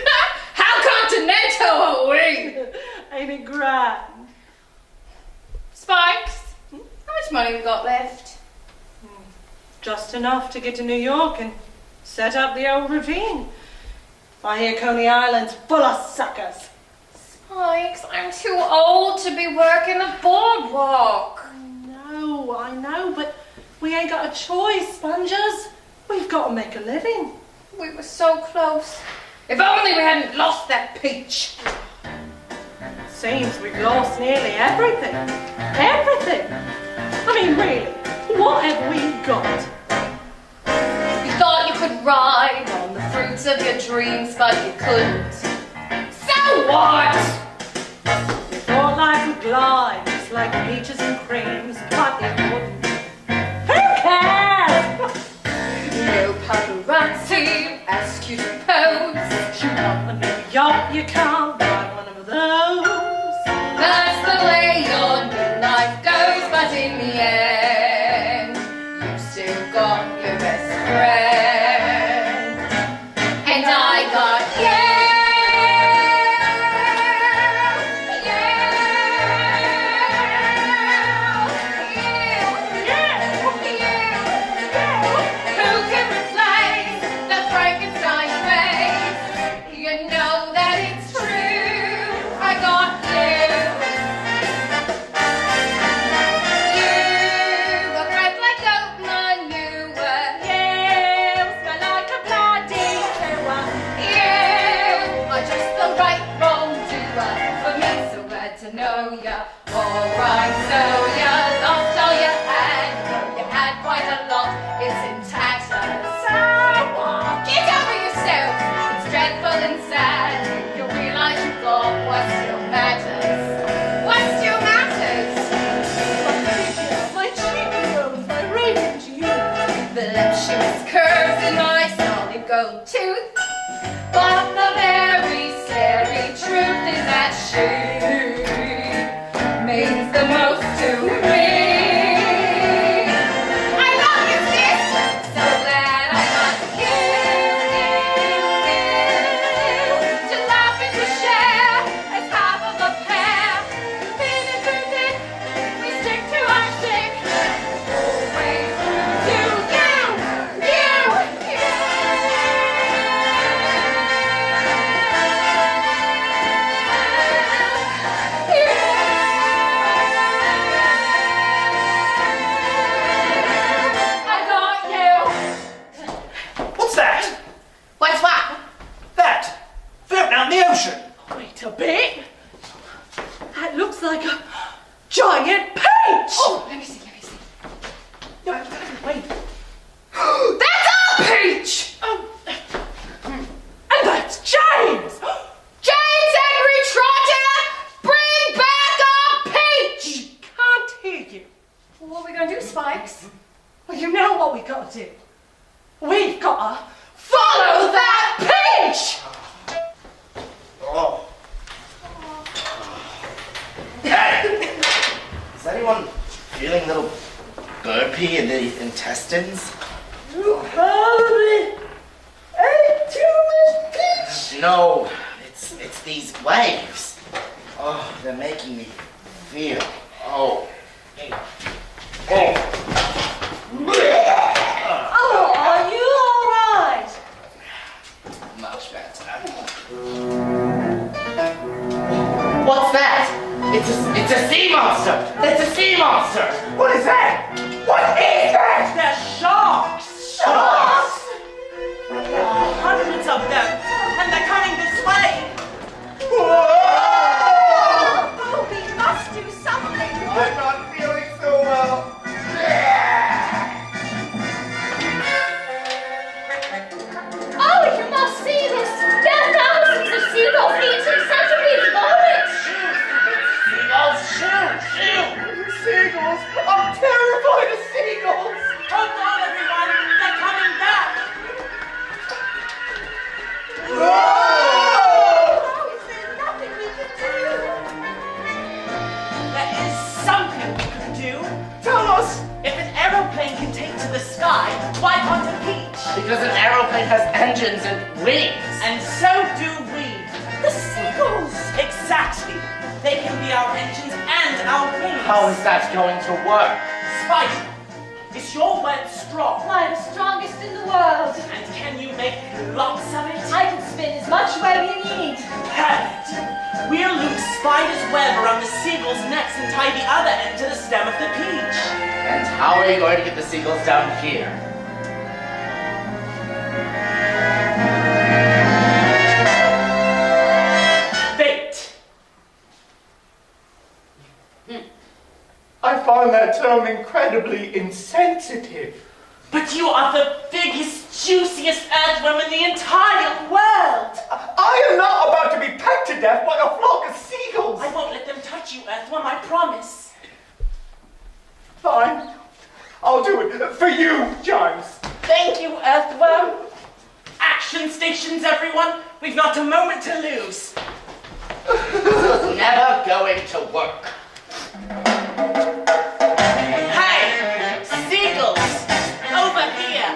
How continental are we? Ain't it grand? Spikes, how much money we got left? Just enough to get to New York and set up the old routine. I hear Coney Island's full of suckers. Spikes, I'm too old to be working the boardwalk. I know, but we ain't got a choice, Spongers. We've got to make a living. We were so close. If only we hadn't lost that peach. Seems we've lost nearly everything. Everything. I mean, really, what have we got? You thought you could ride on the fruits of your dreams, but you couldn't. So what? We thought life would glide, just like peaches and creams, but it wouldn't. Who cares? No paparazzi ask you to pose. You want a new yacht, you can't buy one of those. That's the way your new life goes, but in the end, you've still got your best friend. And I got you. Who can replace the Frankenstein face? You know that it's true. I got you. You were fresh like oatmeal. You were smell like a bloody terror. You are just the right wrongdoer for me. So glad to know ya. Alright, so you lost all you had. You had quite a lot. It's intact. So get over yourself. It's dreadful and sad. You realize you got what still matters. What still matters? My cheekbones, my radiant youth. Voluptuous curves in my solid gold tooth. But the very scary truth is that she means the most to me. I love you, sis. So glad I got you. To laugh and to share as half of a pair. Thin and too thick, we stick to our stick. Always through to I got you. What's that? What's what? That! Floating out in the ocean! Wait a bit. That looks like a giant peach. Oh, let me see. No, wait. That's our peach! Oh. And that's James. James Henry Trotter, bring back our peach! Can't hear you. What are we gonna do, Spikes? Well, you know what we got to do. We've got to follow that peach. Oh. Hey! Is anyone feeling a little burpy in the intestines? You probably ate too much peach. No, it's these waves. Oh, they're making me feel. Oh. Oh. Oh, are you all right? Much better. What's that? It's a sea monster! It's a sea monster! What is that? What is that? They're sharks! Sharks! Hundreds of them, and they're coming this way. Whoa! Oh, we must do something. I'm not feeling so well. Because an aeroplane has engines and wings. And so do we. The seagulls! Exactly. They can be our engines and our wings. How is that going to work? Spider, is your web strong? I'm the strongest in the world. And can you make lots of it? I can spin as much web you need. Perfect. We'll loop Spider's web around the seagull's necks and tie the other end to the stem of the peach. And how are you going to get the seagulls down here? Fate. I find that term incredibly insensitive. But you are the biggest, juiciest earthworm in the entire world. I am not about to be pecked to death by a flock of seagulls. I won't let them touch you, earthworm, I promise. Fine. I'll do it for you, James. Thank you, earthworm. Action stations, everyone. We've not a moment to lose. Never going to work. Hey, seagulls, over here.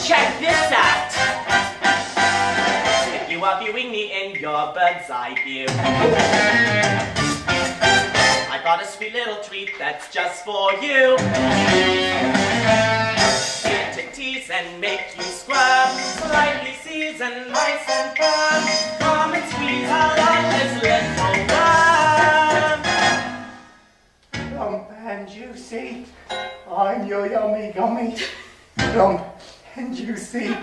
Check this out. If you are viewing me in your bird's eye view, I got a sweet little treat that's just for you. To tease and make you squirm, slightly seasoned, nice and firm. Come and squeeze out of this little worm. Plump and juicy, I'm your yummy gummy. Plump and juicy,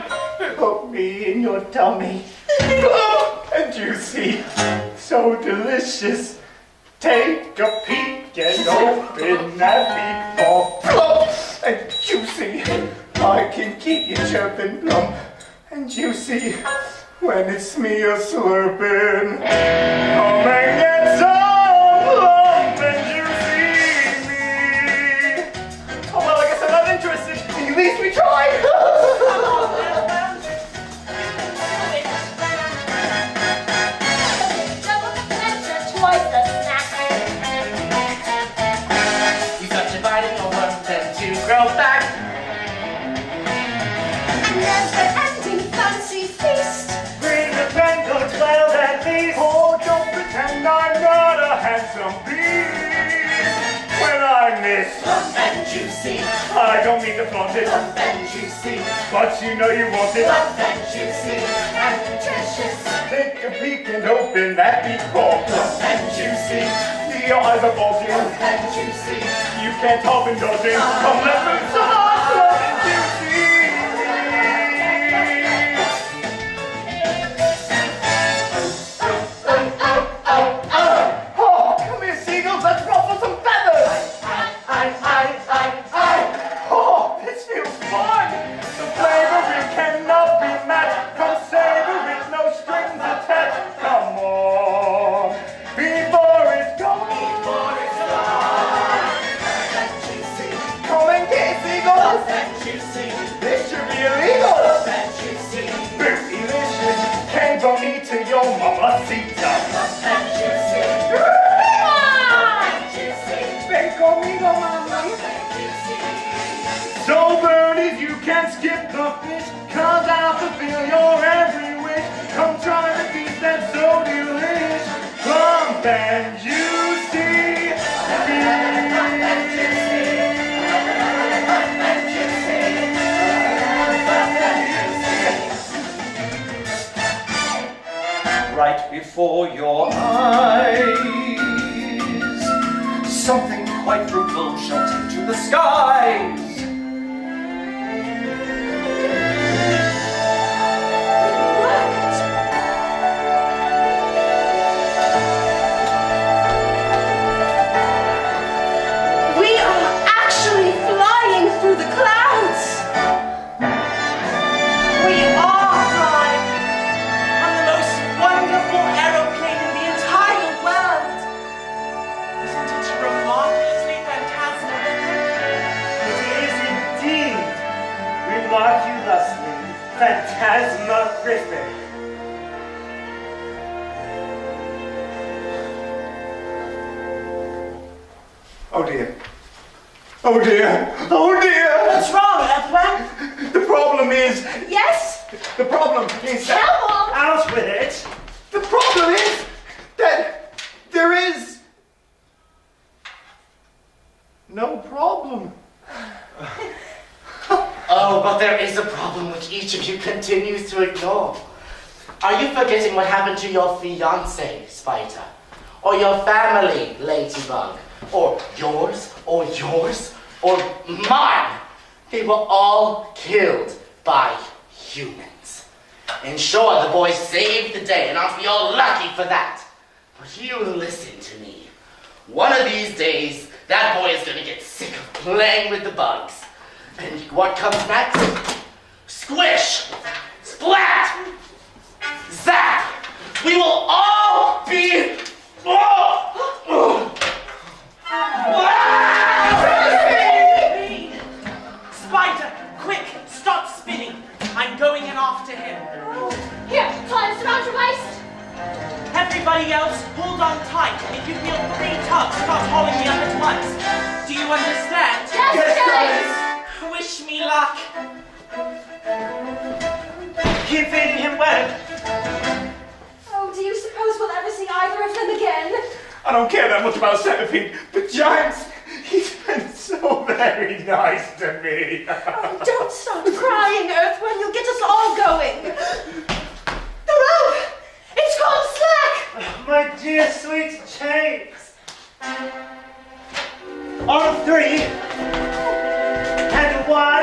put me in your tummy. Plump and juicy, so delicious. Take a peek and open that beak. Plump and juicy, I can keep you chirping. Plump and juicy, when it's me you're slurping. Come and get some plump and juicy me. Oh well, I guess I'm not interested. At least we tried. Double the pleasure, twice the snack. You got to bite in your worm, then to grow back. Never-ending fancy feast. Bring the penguins, well at least. Oh, don't pretend I'm not a handsome beast. When I miss, Plump and juicy, I don't mean to flaunt it, plump and juicy, but you know you want it. plump and juicy, and nutritious. Take a peek and open that beak hole. Plump and juicy, Your eyes are bulging. plump and juicy. You can't help indulging. Come let's move some plump and juicy. Oh, come here, seagulls. Let's ruffle some feathers. Oh, this feels fun. The flavor it cannot be matched. Come savor it, no strings attached. Come on, before it's gone. Come and get it, seagulls. This should be illegal. Bootylicious, can't go me to your mamacita. Ven conmigo, mami. So birdies, you can skip the fish, 'cause I'll fulfill your every wish. Come try the feast that's so delicious. Plump and juicy. Right before your eyes, something quite fruitful shall take to the skies. We are actually flying through the clouds. We are flying on the most wonderful aeroplane in the entire world. Isn't it remarkably phantasmagorical? It is indeed remarkulously phantasmagorific. Oh dear. Oh dear! Oh dear! What's wrong, Earthworm? The problem is... Yes? The problem is that... Come on! Out with it! The problem is that there is... no problem. Oh, but there is a problem which each of you continues to ignore. Are you forgetting what happened to your fiancé, Spider? Or your family, Ladybug? Or yours? Or yours? Or mine? They were all killed by humans. And sure, the boys saved the day, and aren't we all lucky for that? But you listen to me. One of these days, that boy is gonna get sick of playing with the bugs. And what comes next? Squish! Splat! Zap! We will all be... Spider, quick, stop spinning. I'm going in after him. Here, tie this around your waist. Everybody else, hold on tight. If you feel 3 tugs, start hauling me up at once. Do you understand? Yes, James. Wish me luck. Keep feeding him web. Oh, do you suppose we'll ever see either of them again? I don't care that much about Centipede, but Giants, he's been so very nice to me. Oh, don't stop crying, Earthworm. You'll get us all going. The rope! It's called Slack! My dear sweet James. On a 3, and a 1,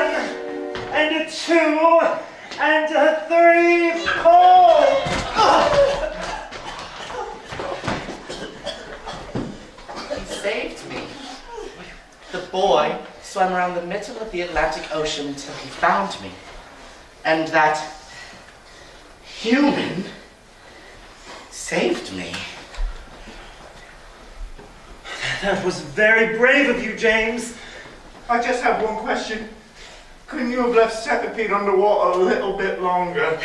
and a 2, and a 3, pull! He saved me. The boy swam around the middle of the Atlantic Ocean until he found me. And that human saved me. That was very brave of you, James. I just have one question. Couldn't you have left Centipede underwater a little bit longer?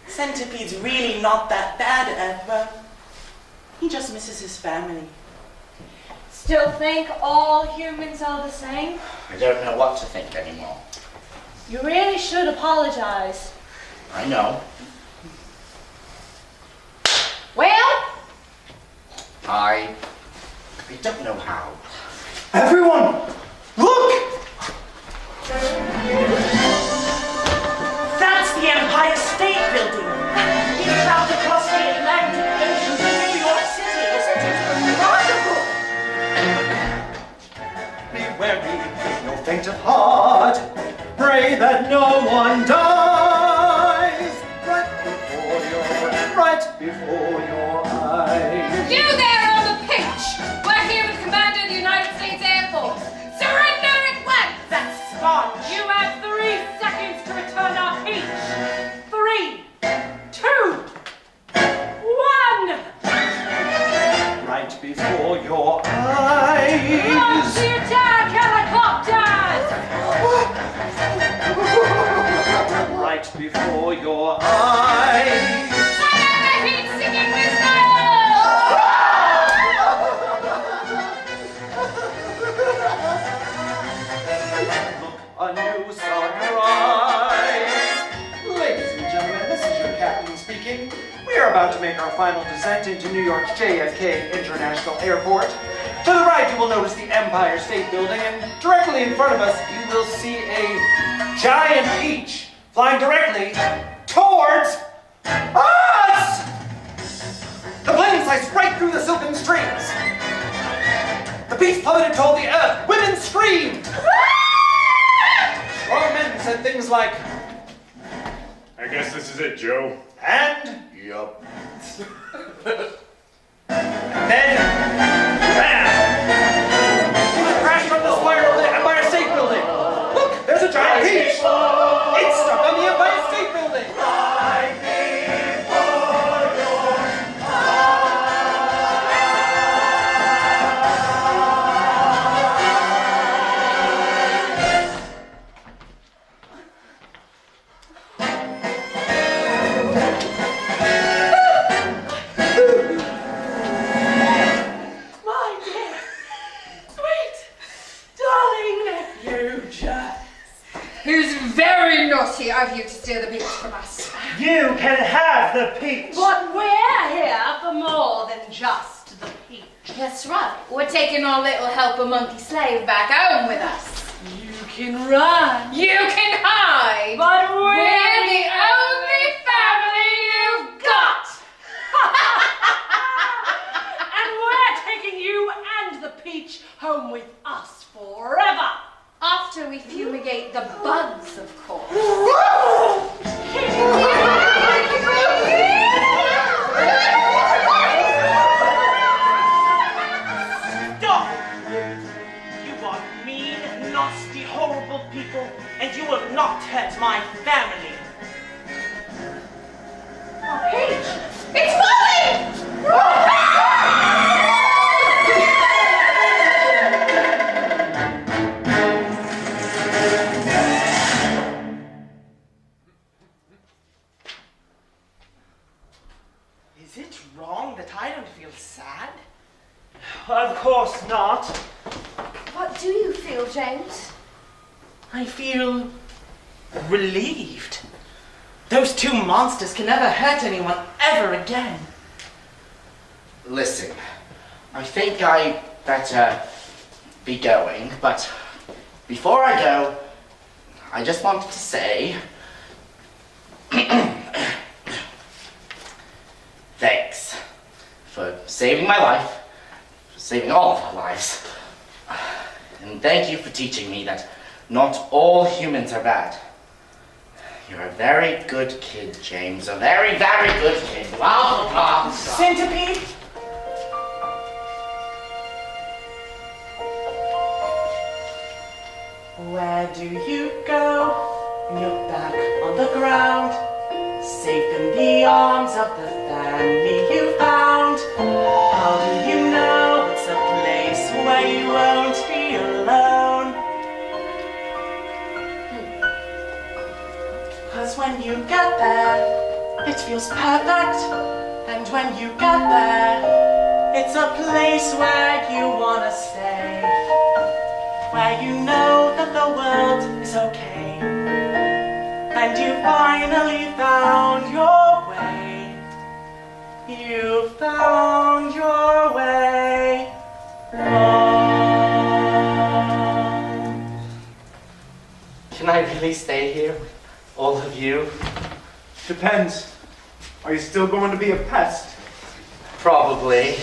Centipede's really not that bad, Earthworm. He just misses his family. Still think all humans are the same? I don't know what to think anymore. You really should apologize. I know. Well, I don't know how. Everyone, look! That's the Empire State Building. It's out across the Atlantic Ocean to New York City. Isn't it remarkable? Be wary, no faint of heart. Pray that no one dies. Right before your eyes. You there on the pitch! We're here with Commander of the United States Air Force. Surrender at once! That's Scotch. you have 3 seconds to return our peach. 3, 2, 1. Right before your eyes. Launch the attack, helicopters! Right before your eyes. Surrender, heat singing whistle! A new sunrise. Ladies and gentlemen, this is your captain speaking. We are about to make our final descent into New York's JFK International Airport. To the right, you will notice the Empire State Building, and directly in front of us, you will see a giant peach flying directly towards us! The plane sliced right through the silken strings. The peach plummeted toward the earth. Women screamed. Strong men said things like, I guess this is it, Joe. and Yup. then, bam! It crashed on the spire of the Empire State Building. Look, there's a giant peach. It's stuck on the Empire State Building. naughty of you to steal the peach from us. You can have the peach. But we're here for more than just the peach. That's right. We're taking our little helper monkey slave back home with us. You can run, You can hide. but We're the only family you've got. and we're taking you and the peach home with us forever. After we fumigate the bugs, of course. Stop! You are mean, nasty, horrible people, and you will not hurt my family. Peach, it's falling! Is it wrong that I don't feel sad? Of course not. What do you feel, James? I feel relieved. Those two monsters can never hurt anyone ever again. Listen, I think I better be going, but before I go, I just wanted to say thanks for saving my life, for saving all of our lives. And thank you for teaching me that not all humans are bad. You're a very good kid, James. A very, very good kid. Wow, Centipede? Where do you go when you're back on the ground? Safe in the arms of the family you found. How do you know it's a place where you won't be alone? 'Cause when you get there, it feels perfect. And when you get there, it's a place where you wanna stay. Where you know that the world is okay. And you finally found your way. You found your way home. Can I really stay here with all of you? Depends. Are you still going to be a pest? Probably.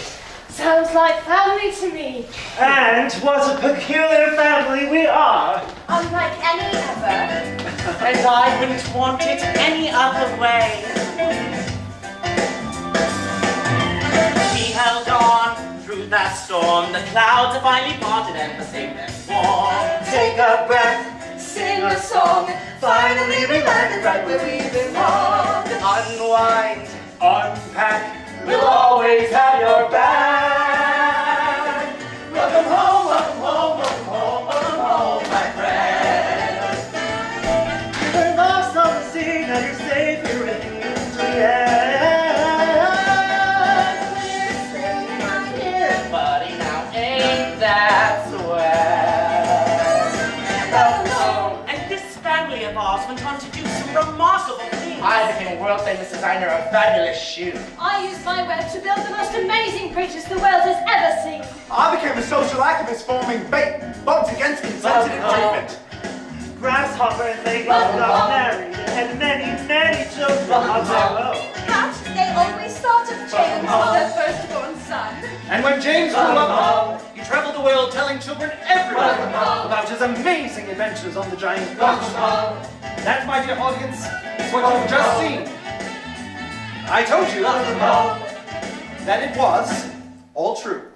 Sounds like family to me. And what a peculiar family we are. Unlike any other. And I wouldn't want it any other way. We held on through that storm. The clouds have finally parted and the sameness warm. Take a breath, sing a song. Finally we landed right where we belong. Unwind. Unpack. We'll always have your back. Welcome home, welcome home, welcome home, welcome home, my friend. You're lost on the sea, now you're safe here in the air. Buddy, now ain't that swell? Welcome home. And this family of ours went on to do some remarkable things. I became a world famous designer of fabulous shoes. I used my web to build the most amazing creatures the world has ever seen. I became a social activist forming bait, bugs against insensitive treatment. Grasshopper and they got married and had many, many children of their own. Cat, they always start of James with their firstborn son. And when James grew up, he traveled the world telling children everywhere about his amazing adventures on the giant boat. That, my dear audience, is what you've just seen. I told you that it was all true.